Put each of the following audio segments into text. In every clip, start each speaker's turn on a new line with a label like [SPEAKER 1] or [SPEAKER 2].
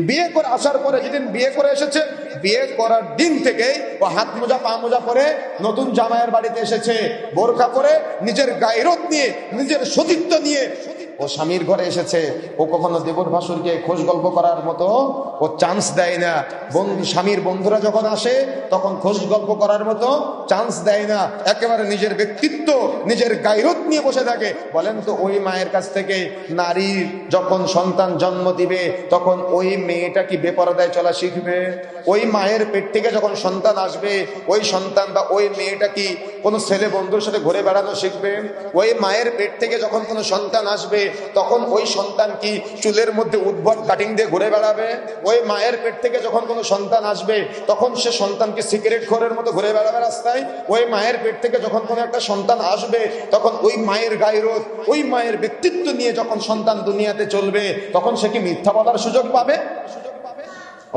[SPEAKER 1] বিয়ে করে আসার পরে যেদিন বিয়ে করে এসেছে, বিয়ে করার দিন থেকে ও হাত মোজা পা মোজা পরে নতুন জামাইয়ের বাড়িতে এসেছে, বোরকা পরে নিজের গায়রত নিয়ে, নিজের সতীত্ব নিয়ে ও স্বামীর ঘরে এসেছে। ও কখনো দেবর ভাসুরকে খোঁজ গল্প করার মতো ও চান্স দেয় না। স্বামীর বন্ধুরা যখন আসে তখন খোঁজ গল্প করার মতো চান্স দেয় না। একেবারে নিজের ব্যক্তিত্ব, নিজের গায়রত নিয়ে বসে থাকে। বলেন তো, ওই মায়ের কাছ থেকে নারীর যখন সন্তান জন্ম দিবে তখন ওই মেয়েটা কি বেপরদায় চলা শিখবে? ওই মায়ের পেট থেকে যখন সন্তান আসবে, ওই সন্তান বা ওই মেয়েটা কি কোনো ছেলে বন্ধুর সাথে ঘুরে বেড়ানো শিখবে? ওই মায়ের পেট থেকে যখন কোনো সন্তান আসবে তখন ওই সন্তান কি চুলের মধ্যে উদ্ভট কাটিং দিয়ে ঘুরে বেড়াবে? ওই মায়ের পেট থেকে যখন কোনো সন্তান আসবে তখন সে সন্তান কি সিগারেট খোরের মতো ঘুরে বেড়াবে রাস্তায়? ওই মায়ের পেট থেকে যখন কোনো একটা সন্তান আসবে তখন ওই মায়ের গায়রত, ওই মায়ের ব্যক্তিত্ব নিয়ে যখন সন্তান দুনিয়াতে চলবে তখন সে কি মিথ্যা বলার সুযোগ পাবে?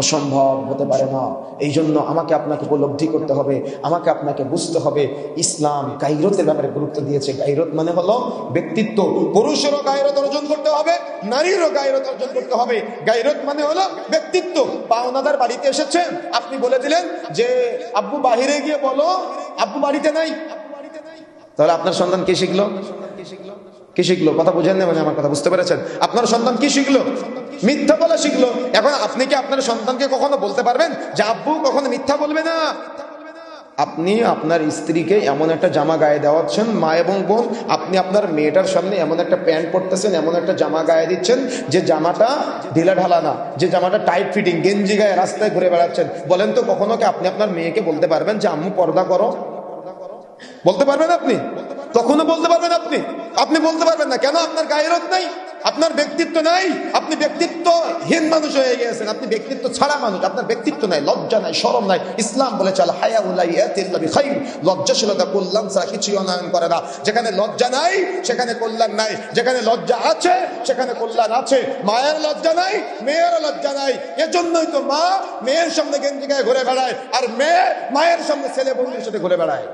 [SPEAKER 1] অসম্ভব হতে পারে না। এই জন্য আমাকে আপনাকে উপলব্ধি করতে হবে, আমাকে আপনাকে বুঝতে হবে, ইসলাম গায়রতের ব্যাপারে গুরুত্ব দিয়েছে। গায়রত মানে হলো ব্যক্তিত্ব। পুরুষেরও গায়রত অর্জন করতে হবে, নারীরও গায়রত অর্জন করতে হবে। গায়রত মানে হলো ব্যক্তিত্ব। পাওনাদার বাড়িতে এসেছে, আপনি বলে দিলেন যে আব্বু বাহিরে গিয়ে বলো আব্বু বাড়িতে নাই। তাহলে আপনার সন্তান কি শিখলো? কি শিখলো? কথা বুঝেন না মানে আমার কথা বুঝতে পেরেছেন? আপনার সন্তান কি শিখলো? মিথ্যা বলা শিখলো। এখন আপনি কি আপনার সন্তানকে কখনো বলতে পারবেন যে আব্বু কখনো মিথ্যা বলবে না? আপনি আপনার স্ত্রীকে এমন একটা জামা গায়ে দেওয়াচ্ছেন, মা এবং বোন, আপনি আপনার মেয়েটার সামনে এমন একটা প্যান্ট পরতেছেন, এমন একটা জামা গায়ে দিচ্ছেন যে জামাটা ঢিলা ঢালা না, যে জামাটা টাইট ফিটিং, গেঞ্জি গায়ে রাস্তায় ঘুরে বেড়াচ্ছেন। বলেন তো, কখনো কি আপনি আপনার মেয়েকে বলতে পারবেন যে আম্মু পর্দা করো? বলতে পারবেন আপনি? কখনো বলতে পারবেন আপনি? আপনি বলতে পারবেন না। কেন? আপনার গায়রত নাই, আপনার ব্যক্তিত্ব নাই, আপনি ব্যক্তিত্বহীন মানুষ হয়ে গেছেন, আপনি ব্যক্তিত্ব ছাড়া মানুষ, আপনার ব্যক্তিত্ব নাই, লজ্জা নাই, শরম নাই। ইসলাম বলেছে আল হায়াউ লা ইয়াতি ইল্লা বিখাইর, লজ্জাশীলতা কল্যাণ ছাড়া কিছু উন্নয়ন করে না। যেখানে লজ্জা নাই সেখানে কল্যাণ নাই, যেখানে লজ্জা আছে সেখানে কল্যাণ আছে। মায়ের লজ্জা নাই, মেয়ের লজ্জা নাই, এজন্যই তো মা মেয়ের সামনে গেঞ্জি গায়ে ঘুরে বেড়ায় আর মেয়ে মায়ের সামনে ছেলে বন্ধুর সাথে ঘুরে বেড়ায়।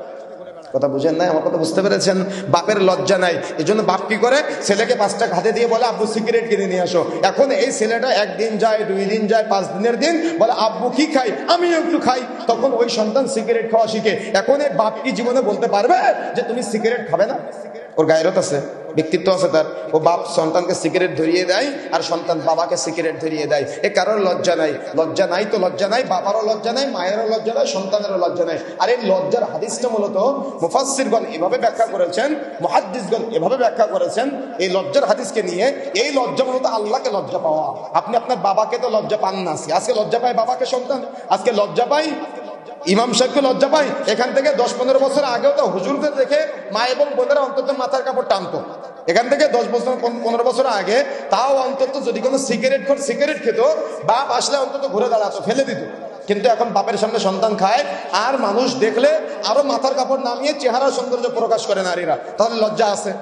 [SPEAKER 1] কথা বুঝেন নাই? আমার কথা বুঝতে পেরেছেন? বাপের লজ্জা নাই, এই জন্য বাপ কি করে? ছেলেকে 5 টাকা হাতে দিয়ে বলে আব্বু সিগারেট কিনে নিয়ে আসো। এখন এই ছেলেটা 1 দিন যায়, 2 দিন যায়, 5 দিনের দিন বলে আব্বু কি খাই, আমিও একটু খাই। তখন ওই সন্তান সিগারেট খাওয়া শিখে। এখন এই বাপ কি জীবনে বলতে পারবে যে তুমি সিগারেট খাবে না? ওর গায়রত আছে, ব্যক্তিত্ব আছে তার। ও বাপ সন্তানকে সিগারেট ধরিয়ে দেয় আর সন্তান বাবাকে সিগারেট ধরিয়ে দেয়। এ কারোর লজ্জা নাই। লজ্জা নাই তো লজ্জা নাই, বাবারও লজ্জা নাই, মায়েরও লজ্জা নাই, সন্তানেরও লজ্জা নাই। আর এই লজ্জার হাদিসটা মূলত মুফাসসিরগণ এভাবে ব্যাখ্যা করেছেন, মুহাদ্দিসগণ এভাবে ব্যাখ্যা করেছেন এই লজ্জার হাদিসকে নিয়ে। এই লজ্জা মূলত আল্লাহকে লজ্জা পাওয়া। আপনি আপনার বাবাকে তো লজ্জা পান না। আজকে লজ্জা পায় বাবাকে সন্তান, আজকে লজ্জা পাই ইমাম সাহেবকে লজ্জা পাই। এখান থেকে 10-15 বছর আগেও তো হুজুরদের দেখে মা এবং বোনেরা অন্তত মাথার কাপড় টানতো। এখান থেকে 10-15 বছর আগে তাও অন্তত যদি কোনো সিগারেট খেত, বাপ আসলে অন্তত ঘুরে দাঁড়াতো, ফেলে দিত। কিন্তু এখন বাপের সামনে সন্তান খায় আর মানুষ দেখলে আরো মাথার কাপড় নামিয়ে চেহারা সৌন্দর্য প্রকাশ করে নারীরা। তাহলে লজ্জা আছে।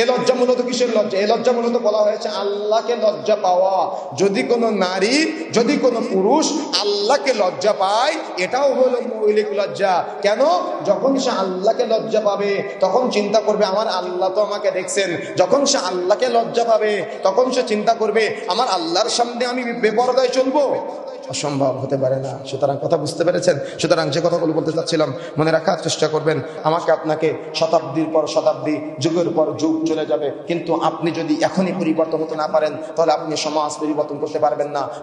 [SPEAKER 1] এ লজ্জা মূলত কিসের লজ্জা? এ লজ্জা মূলত বলা হয়েছে আল্লাহকে লজ্জা পাওয়া। যদি কোনো নারী, যদি কোনো পুরুষ আল্লাহকে লজ্জা পায়, এটাও হলো মৌলিক লজ্জা। কেন? যখন সে আল্লাহকে লজ্জা পাবে তখন চিন্তা করবে আমার আল্লাহ তো আমাকে দেখছেন। যখন সে আল্লাহকে লজ্জা পাবে তখন সে চিন্তা করবে আমার আল্লাহর সামনে আমি বেপরদায় চলবো? অসম্ভব হতে পারে না। সুতরাং কথা বুঝতে পেরেছেন? সুতরাং যে কথাগুলো বলতে চাচ্ছিলাম মনে রাখার চেষ্টা করবেন। আমাকে আপনাকে শতাব্দীর পর শতাব্দী, যুগের পর যুগ চলে যাবে, কিন্তু আপনি যদি এখনই পরিবর্তন হতে না পারেন তাহলে আপনি সমাজ পরিবর্তন করতে পারবেন না।